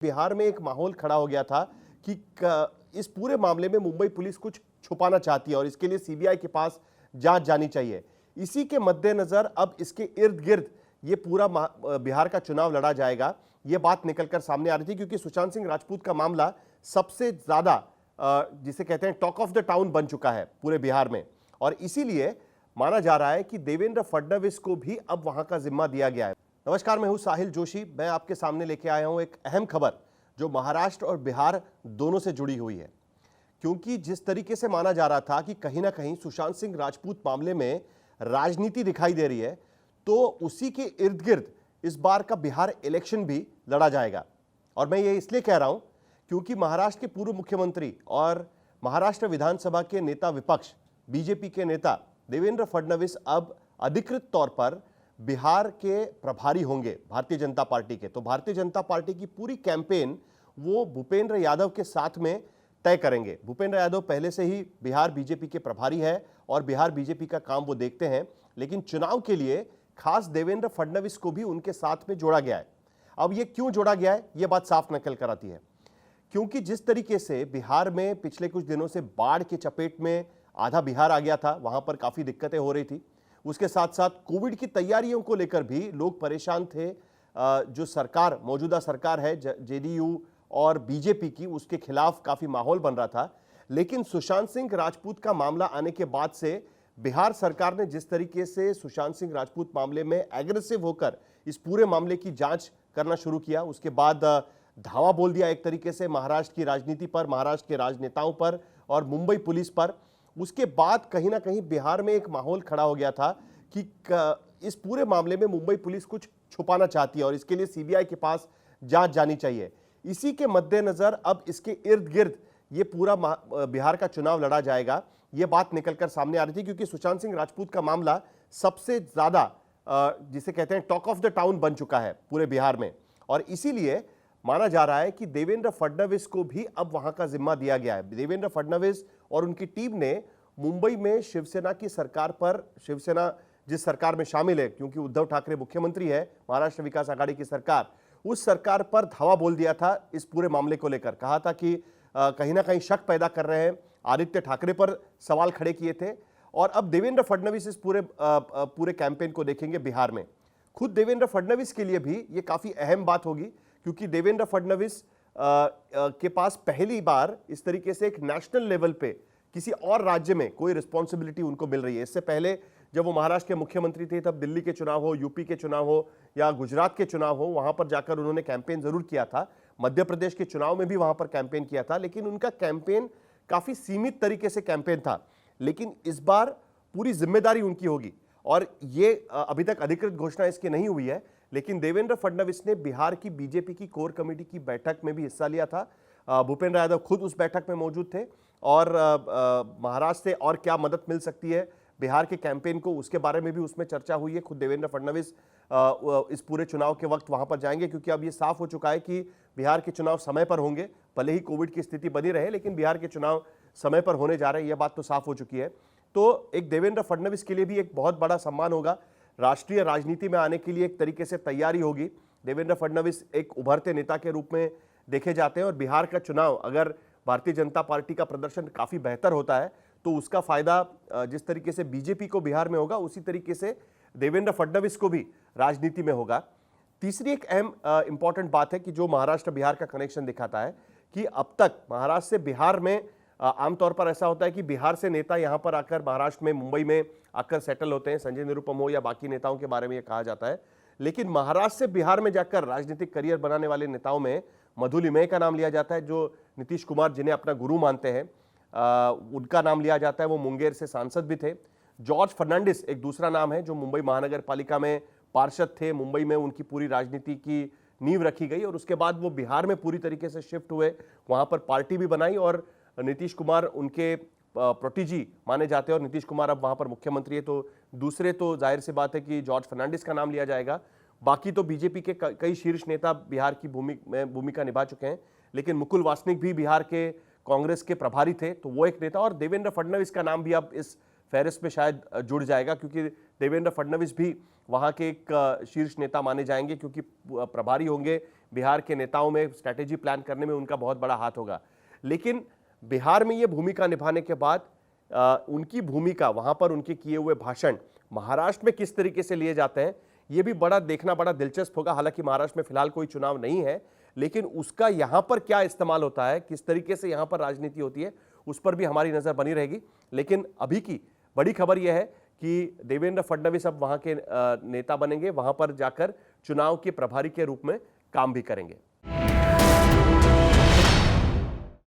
बिहार में एक माहौल खड़ा हो गया था कि इस पूरे मामले में मुंबई पुलिस कुछ छुपाना चाहती है और इसके लिए सीबीआई के पास जांच जानी चाहिए। इसी के मद्देनजर अब इसके इर्द गिर्द ये पूरा बिहार का चुनाव लड़ा जाएगा, ये बात निकलकर सामने आ रही थी क्योंकि सुशांत सिंह राजपूत का मामला सबसे ज्यादा जिसे कहते हैं टॉक ऑफ द टाउन बन चुका है पूरे बिहार में। और इसीलिए माना जा रहा है कि देवेंद्र फडणवीस को भी अब वहां का जिम्मा दिया गया है। नमस्कार, मैं हूं साहिल जोशी। मैं आपके सामने लेके आया हूं एक अहम खबर जो महाराष्ट्र और बिहार दोनों से जुड़ी हुई है, क्योंकि जिस तरीके से माना जा रहा था कि कहीं ना कहीं सुशांत सिंह राजपूत मामले में राजनीति दिखाई दे रही है, तो उसी के इर्द गिर्द इस बार का बिहार इलेक्शन भी लड़ा जाएगा। और मैं ये इसलिए कह रहा हूं क्योंकि महाराष्ट्र के पूर्व मुख्यमंत्री और महाराष्ट्र विधानसभा के नेता विपक्ष बीजेपी के नेता देवेंद्र फडणवीस अब अधिकृत तौर पर बिहार के प्रभारी होंगे भारतीय जनता पार्टी के। तो भारतीय जनता पार्टी की पूरी कैंपेन वो भूपेंद्र यादव के साथ में तय करेंगे। भूपेंद्र यादव पहले से ही बिहार बीजेपी के प्रभारी है और बिहार बीजेपी का काम वो देखते हैं, लेकिन चुनाव के लिए खास देवेंद्र फडणवीस को भी उनके साथ में जोड़ा गया है। अब ये क्यों जोड़ा गया है, ये बात साफ निकल कर आती है क्योंकि जिस तरीके से बिहार में पिछले कुछ दिनों से बाढ़ की चपेट में आधा बिहार आ गया था, वहां पर काफी दिक्कतें हो रही थी। उसके साथ साथ कोविड की तैयारियों को लेकर भी लोग परेशान थे। जो सरकार, मौजूदा सरकार है जेडीयू और बीजेपी की, उसके खिलाफ काफी माहौल बन रहा था। लेकिन सुशांत सिंह राजपूत का मामला आने के बाद से बिहार सरकार ने जिस तरीके से सुशांत सिंह राजपूत मामले में एग्रेसिव होकर इस पूरे मामले की जांच करना शुरू किया, उसके बाद धावा बोल दिया एक तरीके से महाराष्ट्र की राजनीति पर, महाराष्ट्र के राजनेताओं पर और मुंबई पुलिस पर। उसके बाद कहीं ना कहीं बिहार में एक माहौल खड़ा हो गया था कि इस पूरे मामले में मुंबई पुलिस कुछ छुपाना चाहती है और इसके लिए सीबीआई के पास जांच जानी चाहिए। इसी के मद्देनजर अब इसके इर्द गिर्द ये पूरा बिहार का चुनाव लड़ा जाएगा, ये बात निकलकर सामने आ रही थी क्योंकि सुशांत सिंह राजपूत का मामला सबसे ज्यादा जिसे कहते हैं टॉक ऑफ द टाउन बन चुका है पूरे बिहार में। और इसीलिए माना जा रहा है कि देवेंद्र फडणवीस को भी अब वहां का जिम्मा दिया गया है। देवेंद्र फडणवीस और उनकी टीम ने मुंबई में शिवसेना की सरकार पर, शिवसेना जिस सरकार में शामिल है क्योंकि उद्धव ठाकरे मुख्यमंत्री है, महाराष्ट्र विकास आघाड़ी की सरकार, उस सरकार पर धावा बोल दिया था इस पूरे मामले को लेकर। कहा था कि कहीं ना कहीं शक पैदा कर रहे हैं, आदित्य ठाकरे पर सवाल खड़े किए थे। और अब देवेंद्र फडणवीस इस पूरे कैंपेन को देखेंगे बिहार में। खुद देवेंद्र फडणवीस के लिए भी ये काफी अहम बात होगी क्योंकि देवेंद्र फडणवीस के पास पहली बार इस तरीके से एक नेशनल लेवल पे किसी और राज्य में कोई रिस्पॉन्सिबिलिटी उनको मिल रही है। इससे पहले जब वो महाराष्ट्र के मुख्यमंत्री थे तब दिल्ली के चुनाव हो, यूपी के चुनाव हो या गुजरात के चुनाव हो, वहां पर जाकर उन्होंने कैंपेन जरूर किया था। मध्य प्रदेश के चुनाव में भी वहां पर कैंपेन किया था, लेकिन उनका कैंपेन काफी सीमित तरीके से कैंपेन था। लेकिन इस बार पूरी जिम्मेदारी उनकी होगी और ये अभी तक अधिकृत घोषणा इसकी नहीं हुई है, लेकिन देवेंद्र फडणवीस ने बिहार की बीजेपी की कोर कमेटी की बैठक में भी हिस्सा लिया था। भूपेंद्र यादव खुद उस बैठक में मौजूद थे और महाराष्ट्र से और क्या मदद मिल सकती है बिहार के कैंपेन को, उसके बारे में भी उसमें चर्चा हुई है। खुद देवेंद्र फडणवीस इस पूरे चुनाव के वक्त वहां पर जाएंगे क्योंकि अब ये साफ हो चुका है कि बिहार के चुनाव समय पर होंगे। भले ही कोविड की स्थिति बनी रहे, लेकिन बिहार के चुनाव समय पर होने जा रहे हैं, यह बात तो साफ हो चुकी है। तो एक देवेंद्र फडणवीस के लिए भी एक बहुत बड़ा सम्मान होगा, राष्ट्रीय राजनीति में आने के लिए एक तरीके से तैयारी होगी। देवेंद्र फडणवीस एक उभरते नेता के रूप में देखे जाते हैं और बिहार का चुनाव अगर भारतीय जनता पार्टी का प्रदर्शन काफी बेहतर होता है तो उसका फायदा जिस तरीके से बीजेपी को बिहार में होगा, उसी तरीके से देवेंद्र फडणवीस को भी राजनीति में होगा। तीसरी एक अहम इंपॉर्टेंट बात है कि जो महाराष्ट्र बिहार का कनेक्शन दिखाता है कि अब तक महाराष्ट्र से बिहार में आमतौर पर ऐसा होता है कि बिहार से नेता यहां पर आकर महाराष्ट्र में, मुंबई में आकर सेटल होते हैं। संजय निरुपम हो या बाकी नेताओं के बारे में यह कहा जाता है, लेकिन महाराष्ट्र से बिहार में जाकर राजनीतिक करियर बनाने वाले नेताओं में मधुलिमय का नाम लिया जाता है, जो नीतीश कुमार जिन्हें अपना गुरु मानते हैं, उनका नाम लिया जाता है। वो मुंगेर से सांसद भी थे। जॉर्ज फर्नांडिस एक दूसरा नाम है जो मुंबई महानगर पालिका में पार्षद थे। मुंबई में उनकी पूरी राजनीति की नींव रखी गई और उसके बाद वो बिहार में पूरी तरीके से शिफ्ट हुए, वहां पर पार्टी भी बनाई और नीतीश कुमार उनके प्रोटीजी माने जाते हैं और नीतीश कुमार अब वहां पर मुख्यमंत्री है। तो दूसरे तो जाहिर सी बात है कि जॉर्ज फर्नांडिस का नाम लिया जाएगा। बाकी तो बीजेपी के कई शीर्ष नेता बिहार की भूमिका निभा चुके हैं, लेकिन मुकुल वासनिक भी बिहार के कांग्रेस के प्रभारी थे, तो वो एक नेता। और देवेंद्र फडणवीस का नाम भी अब इस फहरिस्त में शायद जुड़ जाएगा क्योंकि देवेंद्र फडणवीस भी वहां के एक शीर्ष नेता माने जाएंगे क्योंकि प्रभारी होंगे बिहार के नेताओं में स्ट्रैटेजी प्लान करने में उनका बहुत बड़ा हाथ होगा। लेकिन बिहार में ये भूमिका निभाने के बाद उनकी भूमिका, वहां पर उनके किए हुए भाषण महाराष्ट्र में किस तरीके से लिए जाते हैं, ये भी बड़ा देखना बड़ा दिलचस्प होगा। हालांकि महाराष्ट्र में फिलहाल कोई चुनाव नहीं है, लेकिन उसका यहां पर क्या इस्तेमाल होता है, किस तरीके से यहां पर राजनीति होती है, उस पर भी हमारी नजर बनी रहेगी। लेकिन अभी की बड़ी खबर यह है कि देवेंद्र फडणवीस अब वहां के नेता बनेंगे, वहां पर जाकर चुनाव के प्रभारी के रूप में काम भी करेंगे।